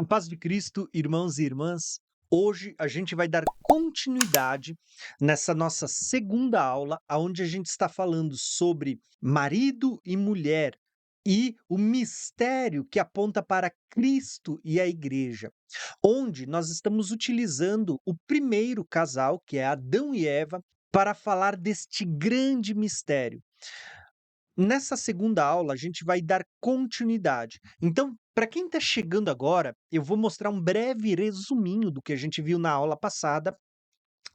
A paz de Cristo, irmãos e irmãs. Hoje a gente vai dar continuidade nessa nossa segunda aula, onde a gente está falando sobre marido e mulher e o mistério que aponta para Cristo e a igreja, onde nós estamos utilizando o primeiro casal, que é Adão e Eva, para falar deste grande mistério. Nessa segunda aula, a gente vai dar continuidade. Então, para quem está chegando agora, eu vou mostrar um breve resuminho do que a gente viu na aula passada,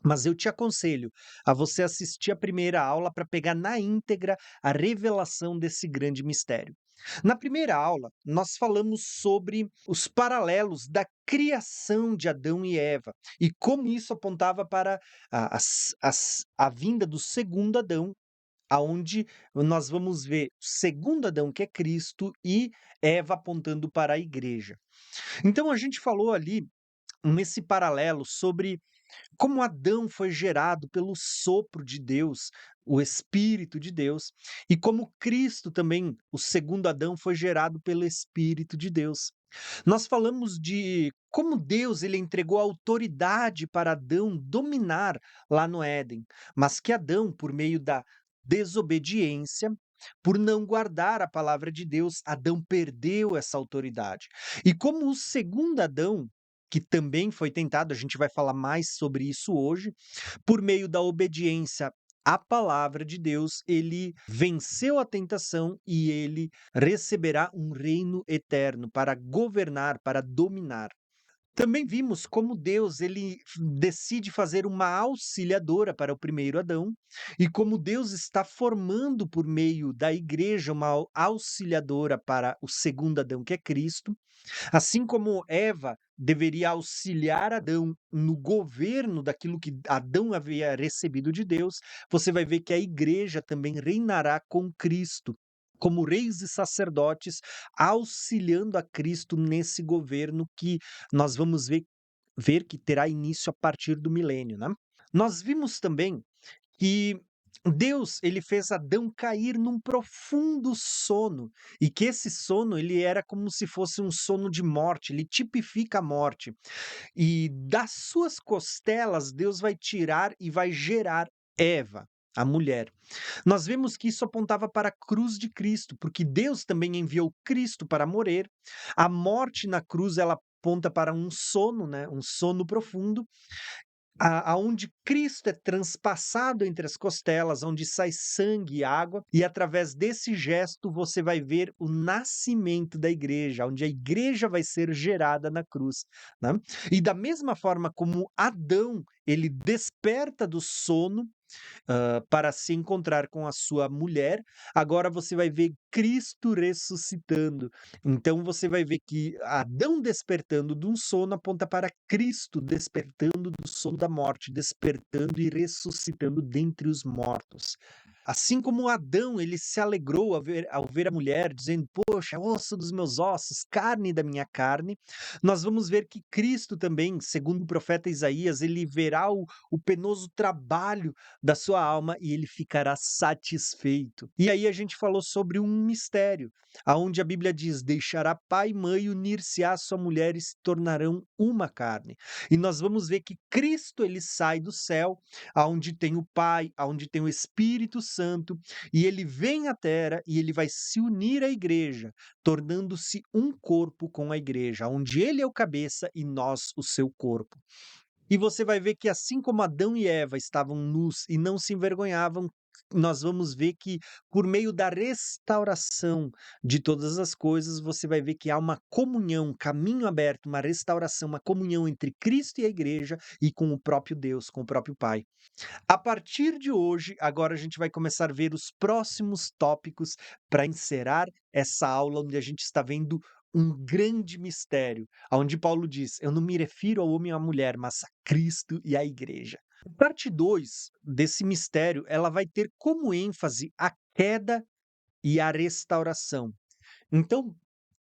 mas eu te aconselho a você assistir a primeira aula para pegar na íntegra a revelação desse grande mistério. Na primeira aula, nós falamos sobre os paralelos da criação de Adão e Eva e como isso apontava para a vinda do segundo Adão, aonde nós vamos ver o segundo Adão, que é Cristo, e Eva apontando para a igreja. Então a gente falou ali, nesse paralelo, sobre como Adão foi gerado pelo sopro de Deus, o Espírito de Deus, e como Cristo também, o segundo Adão, foi gerado pelo Espírito de Deus. Nós falamos de como Deus ele entregou autoridade para Adão dominar lá no Éden, mas que Adão, por meio da desobediência, por não guardar a palavra de Deus, Adão perdeu essa autoridade. E como o segundo Adão, que também foi tentado, a gente vai falar mais sobre isso hoje, por meio da obediência à palavra de Deus, ele venceu a tentação e ele receberá um reino eterno para governar, para dominar. Também vimos como Deus ele decide fazer uma auxiliadora para o primeiro Adão e como Deus está formando por meio da igreja uma auxiliadora para o segundo Adão, que é Cristo. Assim como Eva deveria auxiliar Adão no governo daquilo que Adão havia recebido de Deus, você vai ver que a igreja também reinará com Cristo, como reis e sacerdotes, auxiliando a Cristo nesse governo que nós vamos ver que terá início a partir do milênio, né? Nós vimos também que Deus, ele fez Adão cair num profundo sono, e que esse sono, ele era como se fosse um sono de morte, ele tipifica a morte. E das suas costelas, Deus vai tirar e vai gerar Eva, a mulher. Nós vemos que isso apontava para a cruz de Cristo, porque Deus também enviou Cristo para morrer. A morte na cruz, ela aponta para um sono, né? Um sono profundo, aonde Cristo é transpassado entre as costelas, onde sai sangue e água, e através desse gesto você vai ver o nascimento da igreja, onde a igreja vai ser gerada na cruz, né? E da mesma forma como Adão, ele desperta do sono, para se encontrar com a sua mulher, agora você vai ver Cristo ressuscitando. Então você vai ver que Adão despertando de um sono aponta para Cristo despertando do sono da morte, despertando e ressuscitando dentre os mortos. Assim como Adão, ele se alegrou ao ver a mulher, dizendo: Poxa, osso dos meus ossos, carne da minha carne. Nós vamos ver que Cristo também, segundo o profeta Isaías, ele verá o penoso trabalho da sua alma e ele ficará satisfeito. E aí a gente falou sobre um mistério, aonde a Bíblia diz: deixará pai e mãe, e unir-se-á à sua mulher e se tornarão uma carne. E nós vamos ver que Cristo ele sai do céu, aonde tem o Pai, aonde tem o Espírito Santo, e ele vem à terra e ele vai se unir à igreja, tornando-se um corpo com a igreja, onde ele é o cabeça e nós o seu corpo. E você vai ver que assim como Adão e Eva estavam nus e não se envergonhavam, nós vamos ver que por meio da restauração de todas as coisas, você vai ver que há uma comunhão, um caminho aberto, uma restauração, uma comunhão entre Cristo e a igreja e com o próprio Deus, com o próprio Pai. A partir de hoje, agora a gente vai começar a ver os próximos tópicos para encerrar essa aula onde a gente está vendo um grande mistério, onde Paulo diz: Eu não me refiro ao homem e à mulher, mas a Cristo e à igreja. A parte 2 desse mistério, ela vai ter como ênfase a queda e a restauração. Então,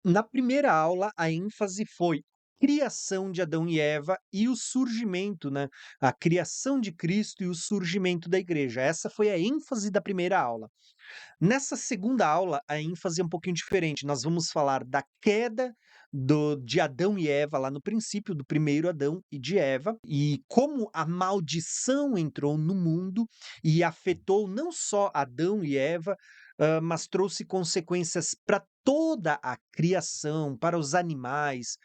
na primeira aula, a ênfase foi criação de Adão e Eva e o surgimento, né? A criação de Cristo e o surgimento da igreja. Essa foi a ênfase da primeira aula. Nessa segunda aula, a ênfase é um pouquinho diferente. Nós vamos falar da queda de Adão e Eva lá no princípio, do primeiro Adão e de Eva, e como a maldição entrou no mundo e afetou não só Adão e Eva, mas trouxe consequências para toda a criação, para os animais,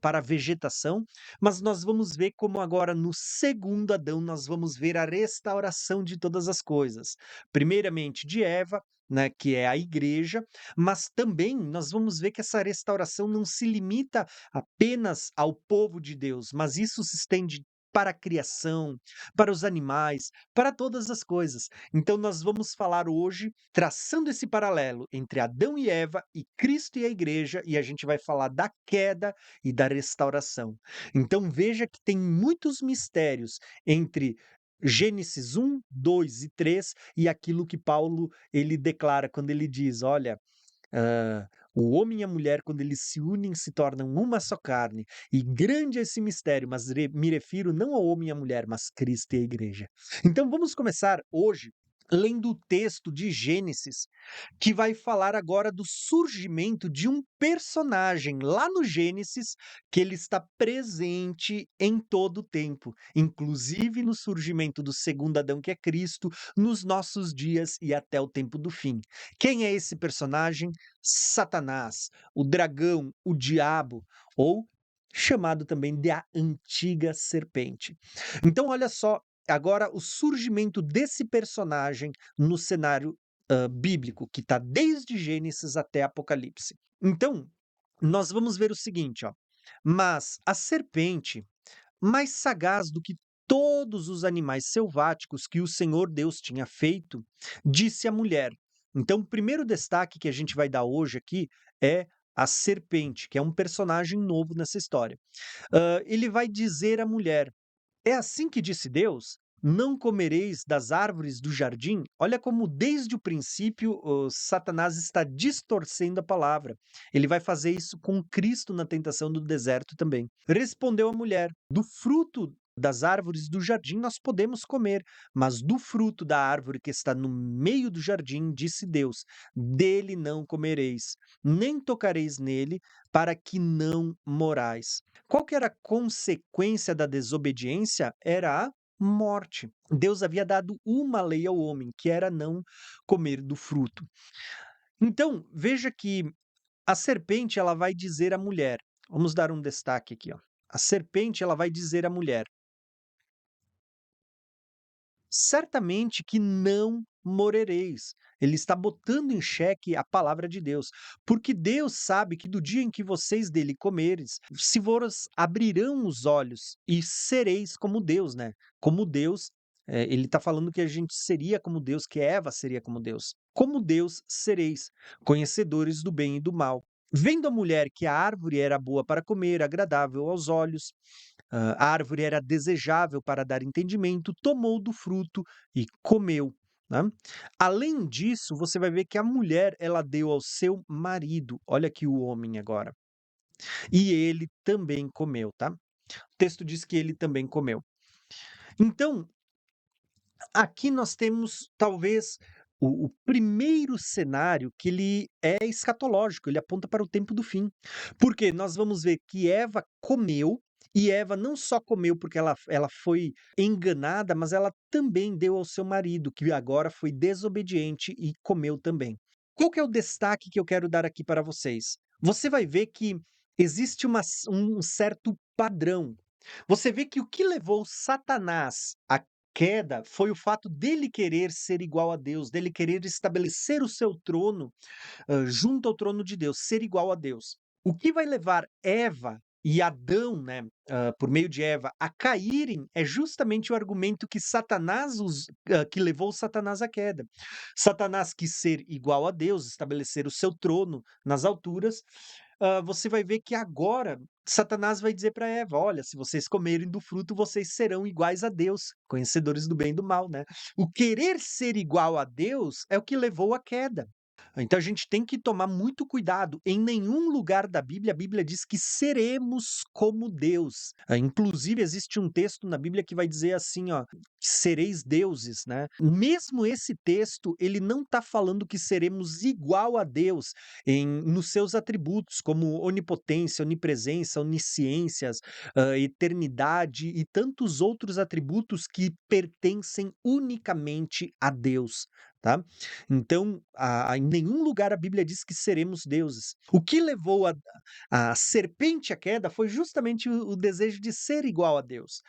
para a vegetação, mas nós vamos ver como agora no segundo Adão nós vamos ver a restauração de todas as coisas. Primeiramente de Eva, né, que é a igreja, mas também nós vamos ver que essa restauração não se limita apenas ao povo de Deus, mas isso se estende para a criação, para os animais, para todas as coisas. Então nós vamos falar hoje, traçando esse paralelo entre Adão e Eva e Cristo e a igreja, e a gente vai falar da queda e da restauração. Então veja que tem muitos mistérios entre Gênesis 1, 2 e 3 e aquilo que Paulo ele declara quando ele diz: olha, o homem e a mulher, quando eles se unem, se tornam uma só carne. E grande é esse mistério, mas me refiro não ao homem e à mulher, mas Cristo e a igreja. Então vamos começar hoje lendo o texto de Gênesis, que vai falar agora do surgimento de um personagem lá no Gênesis, que ele está presente em todo o tempo, inclusive no surgimento do segundo Adão, que é Cristo, nos nossos dias e até o tempo do fim. Quem é esse personagem? Satanás, o dragão, o diabo, ou chamado também de a antiga serpente. Então, olha só, agora o surgimento desse personagem no cenário bíblico, que está desde Gênesis até Apocalipse. Então, nós vamos ver o seguinte, ó. Mas a serpente, mais sagaz do que todos os animais selváticos que o Senhor Deus tinha feito, disse à mulher. Então, o primeiro destaque que a gente vai dar hoje aqui é a serpente, que é um personagem novo nessa história. Ele vai dizer à mulher: é assim que disse Deus? Não comereis das árvores do jardim? Olha como desde o princípio o Satanás está distorcendo a palavra. Ele vai fazer isso com Cristo na tentação do deserto também. Respondeu a mulher: do fruto das árvores do jardim nós podemos comer, mas do fruto da árvore que está no meio do jardim, disse Deus: dele não comereis, nem tocareis nele, para que não morais. Qual que era a consequência da desobediência? Era a morte. Deus havia dado uma lei ao homem, que era não comer do fruto. Então, veja que a serpente ela vai dizer à mulher, vamos dar um destaque aqui, ó. A serpente ela vai dizer à mulher: certamente que não morrereis. Ele está botando em xeque a palavra de Deus, porque Deus sabe que do dia em que vocês dele comeres, se vos abrirão os olhos e sereis como Deus, né? Como Deus, ele está falando que a gente seria como Deus, que Eva seria como Deus. Como Deus sereis, conhecedores do bem e do mal. Vendo a mulher que a árvore era boa para comer, agradável aos olhos, a árvore era desejável para dar entendimento, tomou do fruto e comeu, né. Além disso, você vai ver que a mulher, ela deu ao seu marido, olha aqui o homem agora, e ele também comeu, tá. O texto diz que ele também comeu. Então, aqui nós temos talvez o primeiro cenário que ele é escatológico, ele aponta para o tempo do fim. Porque nós vamos ver que Eva comeu, e Eva não só comeu porque ela foi enganada, mas ela também deu ao seu marido, que agora foi desobediente e comeu também. Qual que é o destaque que eu quero dar aqui para vocês? Você vai ver que existe um certo padrão. Você vê que o que levou Satanás à queda foi o fato dele querer ser igual a Deus, dele querer estabelecer o seu trono, junto ao trono de Deus, ser igual a Deus. O que vai levar Eva e Adão, né, por meio de Eva, a caírem é justamente o argumento que que levou Satanás à queda. Satanás quis ser igual a Deus, estabelecer o seu trono nas alturas. Você vai ver que agora Satanás vai dizer para Eva: olha, se vocês comerem do fruto, vocês serão iguais a Deus, conhecedores do bem e do mal, né? O querer ser igual a Deus é o que levou à queda. Então a gente tem que tomar muito cuidado. Em nenhum lugar da Bíblia, a Bíblia diz que seremos como Deus. Inclusive, existe um texto na Bíblia que vai dizer assim, ó, sereis deuses, né? Mesmo esse texto, ele não está falando que seremos igual a Deus nos seus atributos, como onipotência, onipresença, onisciências, eternidade e tantos outros atributos que pertencem unicamente a Deus. Tá? Então, em nenhum lugar a Bíblia diz que seremos deuses. O que levou a serpente à queda foi justamente o desejo de ser igual a Deus.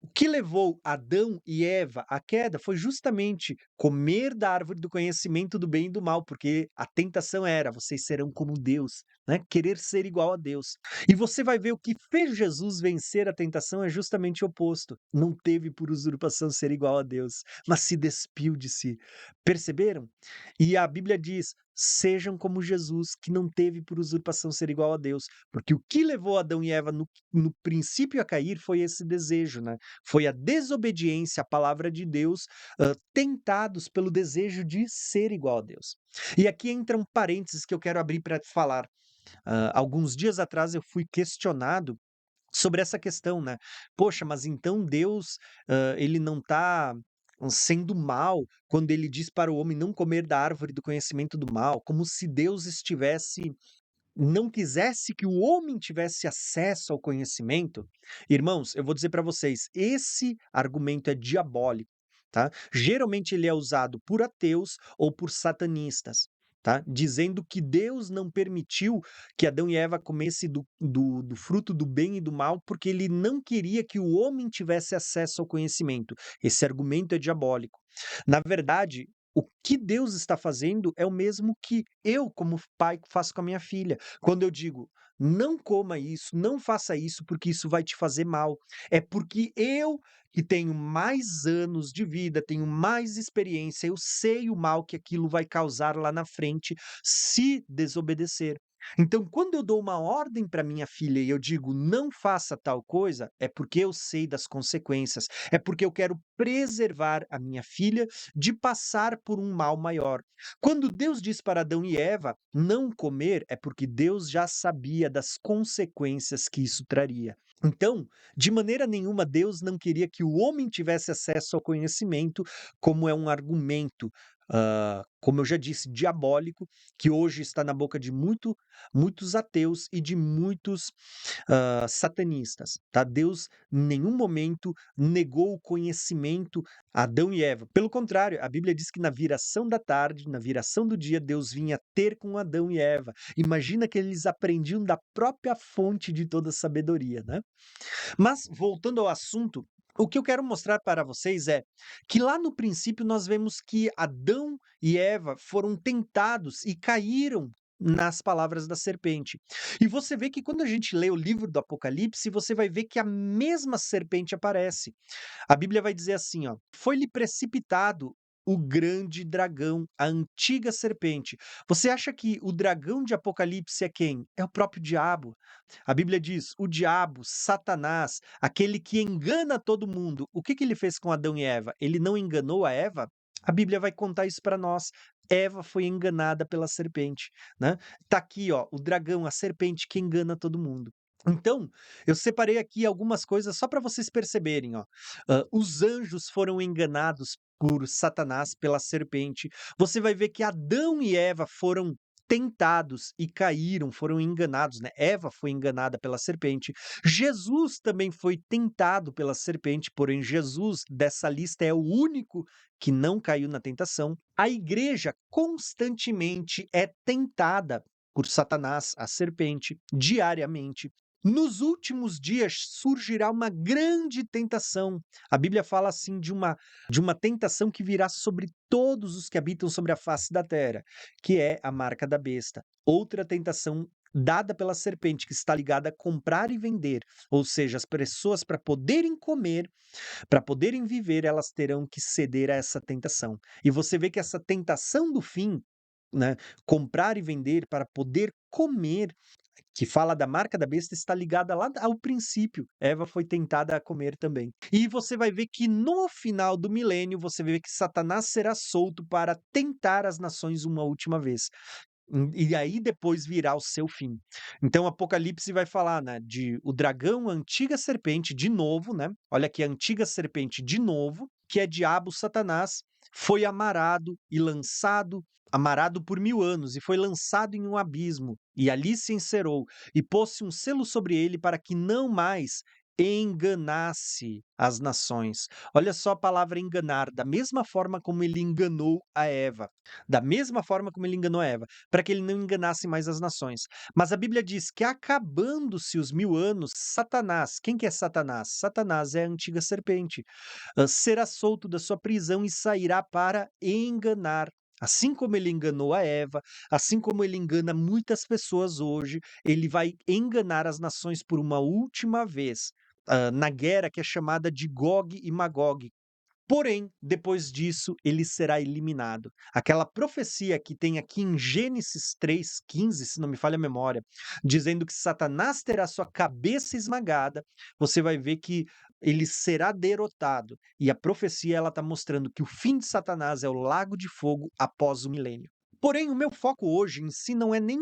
O que levou Adão e Eva à queda foi justamente comer da árvore do conhecimento do bem e do mal, porque a tentação era: vocês serão como Deus, né? Querer ser igual a Deus. E você vai ver o que fez Jesus vencer a tentação é justamente o oposto. Não teve por usurpação ser igual a Deus, mas se despiu de si. Perceberam? E a Bíblia diz: sejam como Jesus, que não teve por usurpação ser igual a Deus, porque o que levou Adão e Eva no princípio a cair foi esse desejo, né? Foi a desobediência à palavra de Deus, tentados pelo desejo de ser igual a Deus. E aqui entra um parênteses que eu quero abrir para falar. Alguns dias atrás eu fui questionado sobre essa questão, né? Poxa, mas então Deus, ele não está sendo mal quando ele diz para o homem não comer da árvore do conhecimento do mal, como se Deus estivesse não quisesse que o homem tivesse acesso ao conhecimento. Irmãos, eu vou dizer para vocês, esse argumento é diabólico, tá? Geralmente ele é usado por ateus ou por satanistas, tá? Dizendo que Deus não permitiu que Adão e Eva comessem do fruto do bem e do mal porque ele não queria que o homem tivesse acesso ao conhecimento. Esse argumento é diabólico. Na verdade, o que Deus está fazendo é o mesmo que eu, como pai, faço com a minha filha. Quando eu digo, não coma isso, não faça isso, porque isso vai te fazer mal. É porque eu, que tenho mais anos de vida, tenho mais experiência, eu sei o mal que aquilo vai causar lá na frente se desobedecer. Então, quando eu dou uma ordem para minha filha e eu digo não faça tal coisa, é porque eu sei das consequências, é porque eu quero preservar a minha filha de passar por um mal maior. Quando Deus diz para Adão e Eva não comer, é porque Deus já sabia das consequências que isso traria. Então, de maneira nenhuma, Deus não queria que o homem tivesse acesso ao conhecimento, como é um argumento, como eu já disse, diabólico, que hoje está na boca de muitos ateus e de muitos satanistas. Tá? Deus, em nenhum momento, negou o conhecimento a Adão e Eva. Pelo contrário, a Bíblia diz que na viração da tarde, na viração do dia, Deus vinha ter com Adão e Eva. Imagina que eles aprendiam da própria fonte de toda sabedoria, né? Mas, voltando ao assunto, o que eu quero mostrar para vocês é que lá no princípio nós vemos que Adão e Eva foram tentados e caíram nas palavras da serpente. E você vê que quando a gente lê o livro do Apocalipse, você vai ver que a mesma serpente aparece. A Bíblia vai dizer assim, ó: foi-lhe precipitado o grande dragão, a antiga serpente. Você acha que o dragão de Apocalipse é quem? É o próprio diabo. A Bíblia diz: o diabo, Satanás, aquele que engana todo mundo. O que que ele fez com Adão e Eva? Ele não enganou a Eva? A Bíblia vai contar isso para nós. Eva foi enganada pela serpente, né? Tá aqui, ó, o dragão, a serpente que engana todo mundo. Então, eu separei aqui algumas coisas só para vocês perceberem, ó. Os anjos foram enganados por Satanás, pela serpente. Você vai ver que Adão e Eva foram tentados e caíram, foram enganados, né? Eva foi enganada pela serpente. Jesus também foi tentado pela serpente, porém Jesus dessa lista é o único que não caiu na tentação. A igreja constantemente é tentada por Satanás, a serpente, diariamente. Nos últimos dias surgirá uma grande tentação. A Bíblia fala assim de uma tentação que virá sobre todos os que habitam sobre a face da terra, que é a marca da besta. Outra tentação dada pela serpente, que está ligada a comprar e vender. Ou seja, as pessoas, para poderem comer, para poderem viver, elas terão que ceder a essa tentação. E você vê que essa tentação do fim, né, comprar e vender para poder comer, que fala da marca da besta, está ligada lá ao princípio. Eva foi tentada a comer também. E você vai ver que no final do milênio, você vê que Satanás será solto para tentar as nações uma última vez. E aí depois virá o seu fim. Então Apocalipse vai falar, né, de o dragão, a antiga serpente de novo, né? Olha aqui, a antiga serpente de novo, que é diabo Satanás, foi amarrado e lançado, amarrado por 1000 anos, e foi lançado em um abismo, e ali se encerrou, e pôs-se um selo sobre ele para que não mais enganasse as nações. Olha só a palavra enganar, da mesma forma como ele enganou a Eva. Da mesma forma como ele enganou a Eva, para que ele não enganasse mais as nações. Mas a Bíblia diz que acabando-se os 1000 anos, Satanás, quem que é Satanás? Satanás é a antiga serpente, será solto da sua prisão e sairá para enganar. Assim como ele enganou a Eva, assim como ele engana muitas pessoas hoje, ele vai enganar as nações por uma última vez, na guerra que é chamada de Gog e Magog. Porém, depois disso, ele será eliminado. Aquela profecia que tem aqui em Gênesis 3:15, se não me falha a memória, dizendo que Satanás terá sua cabeça esmagada, você vai ver que ele será derrotado. E a profecia ela está mostrando que o fim de Satanás é o lago de fogo após o milênio. Porém, o meu foco hoje em si não é nem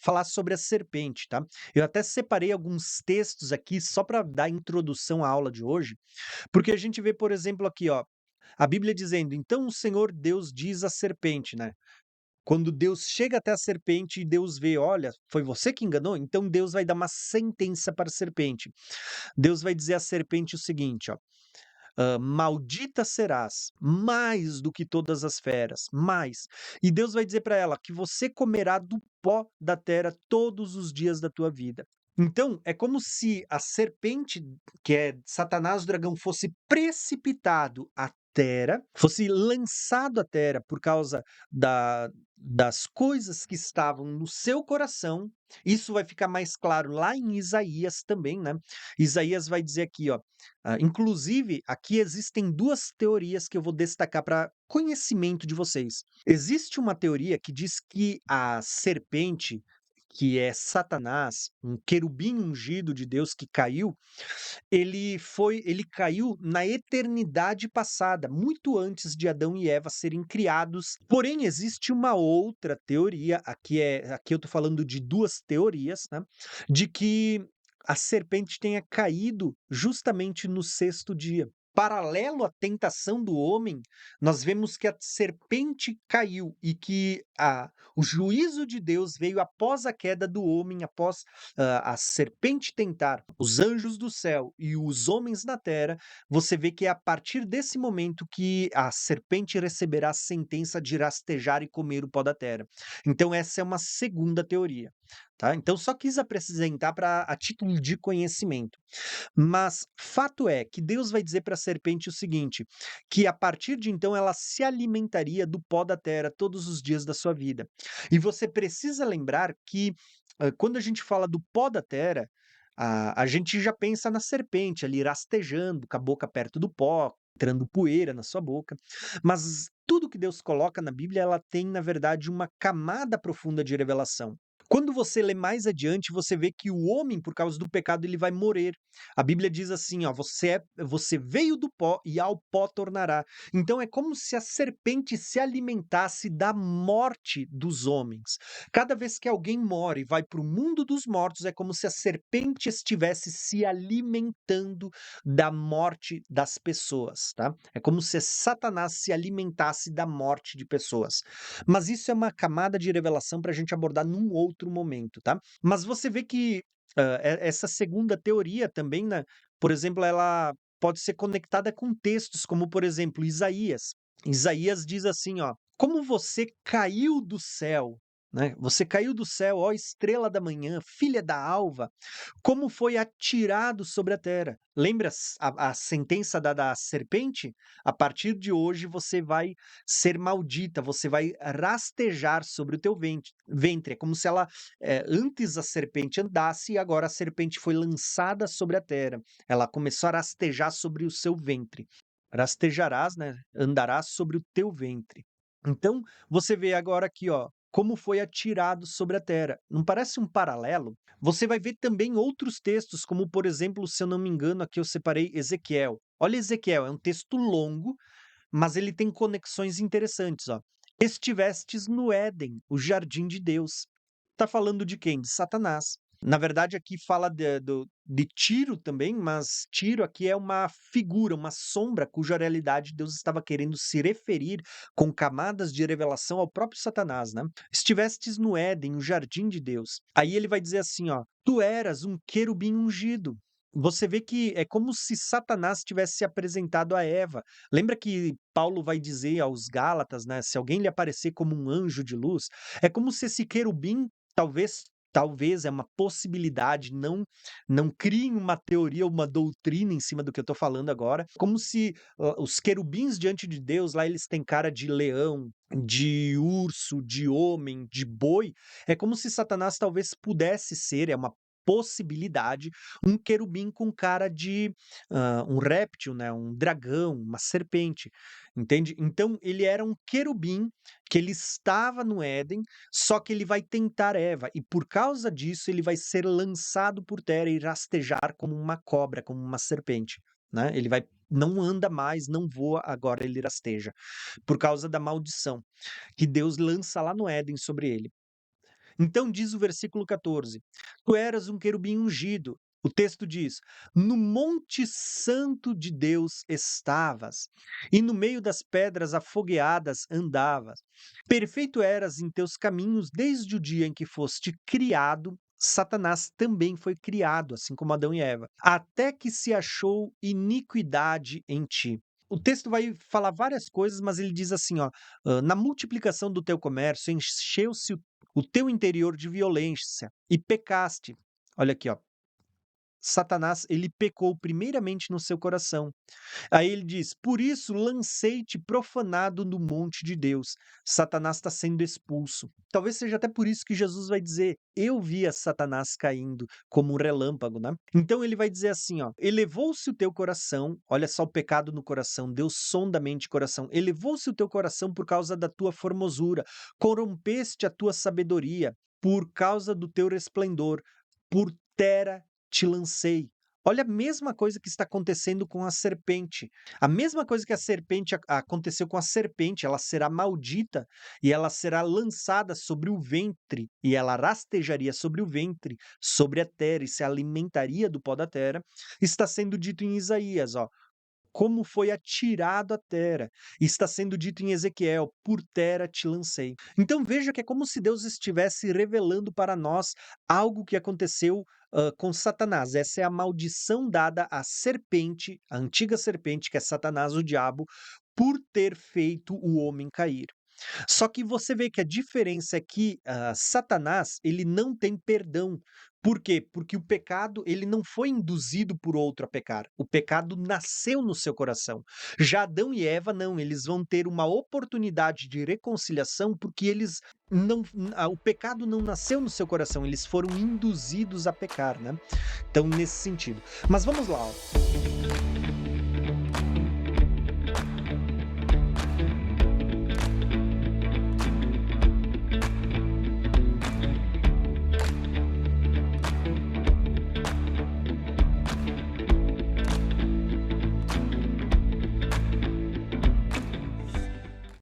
falar sobre a serpente, tá? Eu até separei alguns textos aqui só para dar introdução à aula de hoje, porque a gente vê, por exemplo, aqui, ó, a Bíblia dizendo: "Então o Senhor Deus diz à serpente", né, quando Deus chega até a serpente e Deus vê: "Olha, foi você que enganou?", então Deus vai dar uma sentença para a serpente. Deus vai dizer à serpente o seguinte, ó, "Maldita serás, mais do que todas as feras, mais". E Deus vai dizer para ela que você comerá do pó da terra todos os dias da tua vida. Então, é como se a serpente, que é Satanás, o dragão, fosse precipitado à terra, fosse lançado à terra por causa das coisas que estavam no seu coração. Isso vai ficar mais claro lá em Isaías também, né? Isaías vai dizer aqui, ó, inclusive, aqui existem duas teorias que eu vou destacar para conhecimento de vocês. Existe uma teoria que diz que a serpente, que é Satanás, um querubim ungido de Deus que caiu, ele caiu na eternidade passada, muito antes de Adão e Eva serem criados. Porém, existe uma outra teoria, aqui eu estou falando de duas teorias, né, de que a serpente tenha caído justamente no sexto dia. Paralelo à tentação do homem, nós vemos que a serpente caiu e que o juízo de Deus veio após a queda do homem, após a serpente tentar os anjos do céu e os homens na terra. Você vê que é a partir desse momento que a serpente receberá a sentença de rastejar e comer o pó da terra. Então, essa é uma segunda teoria. Tá? Então, só quis apresentar para a título de conhecimento. Mas fato é que Deus vai dizer para a serpente o seguinte: que a partir de então ela se alimentaria do pó da terra todos os dias da sua vida. E você precisa lembrar que quando a gente fala do pó da terra, a gente já pensa na serpente ali rastejando, com a boca perto do pó, entrando poeira na sua boca. Mas tudo que Deus coloca na Bíblia, ela tem, na verdade, uma camada profunda de revelação. Quando você lê mais adiante, você vê que o homem, por causa do pecado, ele vai morrer. A Bíblia diz assim, ó, você veio do pó e ao pó tornará. Então é como se a serpente se alimentasse da morte dos homens. Cada vez que alguém morre e vai para o mundo dos mortos, é como se a serpente estivesse se alimentando da morte das pessoas, tá? É como se Satanás se alimentasse da morte de pessoas. Mas isso é uma camada de revelação para a gente abordar num outro momento, tá? Mas você vê que essa segunda teoria também, né? Por exemplo, ela pode ser conectada com textos, como por exemplo, Isaías. Isaías diz assim, ó: "Como você caiu do céu, né? Você caiu do céu, ó estrela da manhã, filha da alva, como foi atirado sobre a terra". Lembra a sentença da serpente? A partir de hoje você vai ser maldita, você vai rastejar sobre o teu ventre. É como se ela, antes a serpente andasse e agora a serpente foi lançada sobre a terra. Ela começou a rastejar sobre o seu ventre. Rastejarás, né, andarás sobre o teu ventre. Então, você vê agora aqui, ó, como foi atirado sobre a terra. Não parece um paralelo? Você vai ver também outros textos, como por exemplo, se eu não me engano, aqui eu separei Ezequiel. Olha Ezequiel, é um texto longo, mas ele tem conexões interessantes, ó. Estivestes no Éden, o jardim de Deus. Tá falando de quem? De Satanás. Na verdade, aqui fala de Tiro também, mas Tiro aqui é uma figura, uma sombra cuja realidade Deus estava querendo se referir com camadas de revelação ao próprio Satanás, né? Estivestes no Éden, o jardim de Deus. Aí ele vai dizer assim, ó: tu eras um querubim ungido. Você vê que é como se Satanás tivesse se apresentado a Eva. Lembra que Paulo vai dizer aos Gálatas, né? Se alguém lhe aparecer como um anjo de luz, é como se esse querubim talvez é uma possibilidade, não criem uma teoria, uma doutrina em cima do que eu estou falando agora, como se os querubins diante de Deus, lá eles têm cara de leão, de urso, de homem, de boi, é como se Satanás talvez pudesse ser, é uma possibilidade, um querubim com cara de um réptil, né, um dragão, uma serpente, entende? Então ele era um querubim que ele estava no Éden, só que ele vai tentar Eva, e por causa disso ele vai ser lançado por terra e rastejar como uma cobra, como uma serpente, né? Ele vai não anda mais, não voa, agora ele rasteja, por causa da maldição que Deus lança lá no Éden sobre ele. Então diz o versículo 14: tu eras um querubim ungido. O texto diz: no monte santo de Deus estavas, e no meio das pedras afogueadas andavas. Perfeito eras em teus caminhos desde o dia em que foste criado. Satanás também foi criado, assim como Adão e Eva, até que se achou iniquidade em ti. O texto vai falar várias coisas, mas ele diz assim, ó: na multiplicação do teu comércio encheu-se o teu interior de violência e pecaste. Olha aqui, ó. Satanás, ele pecou primeiramente no seu coração. Aí ele diz: por isso lancei-te profanado no monte de Deus. Satanás está sendo expulso. Talvez seja até por isso que Jesus vai dizer: eu via Satanás caindo como um relâmpago, né? Então ele vai dizer assim, ó: elevou-se o teu coração, olha só o pecado no coração, Deus sonda a mente e coração, elevou-se o teu coração por causa da tua formosura, corrompeste a tua sabedoria por causa do teu resplendor, por terra te lancei. Olha a mesma coisa que está acontecendo com a serpente. A mesma coisa que a serpente aconteceu com a serpente, ela será maldita e ela será lançada sobre o ventre e ela rastejaria sobre o ventre, sobre a terra e se alimentaria do pó da terra. Está sendo dito em Isaías, ó: como foi atirado à terra. Está sendo dito em Ezequiel: por terra te lancei. Então veja que é como se Deus estivesse revelando para nós algo que aconteceu com Satanás. Essa é a maldição dada à serpente, a antiga serpente, que é Satanás, o diabo, por ter feito o homem cair. Só que você vê que a diferença é que, Satanás, ele não tem perdão. Por quê? Porque o pecado, ele não foi induzido por outro a pecar. O pecado nasceu no seu coração. Já Adão e Eva não, eles vão ter uma oportunidade de reconciliação, porque eles não o pecado não nasceu no seu coração, eles foram induzidos a pecar, né. Então nesse sentido. Mas vamos lá, ó.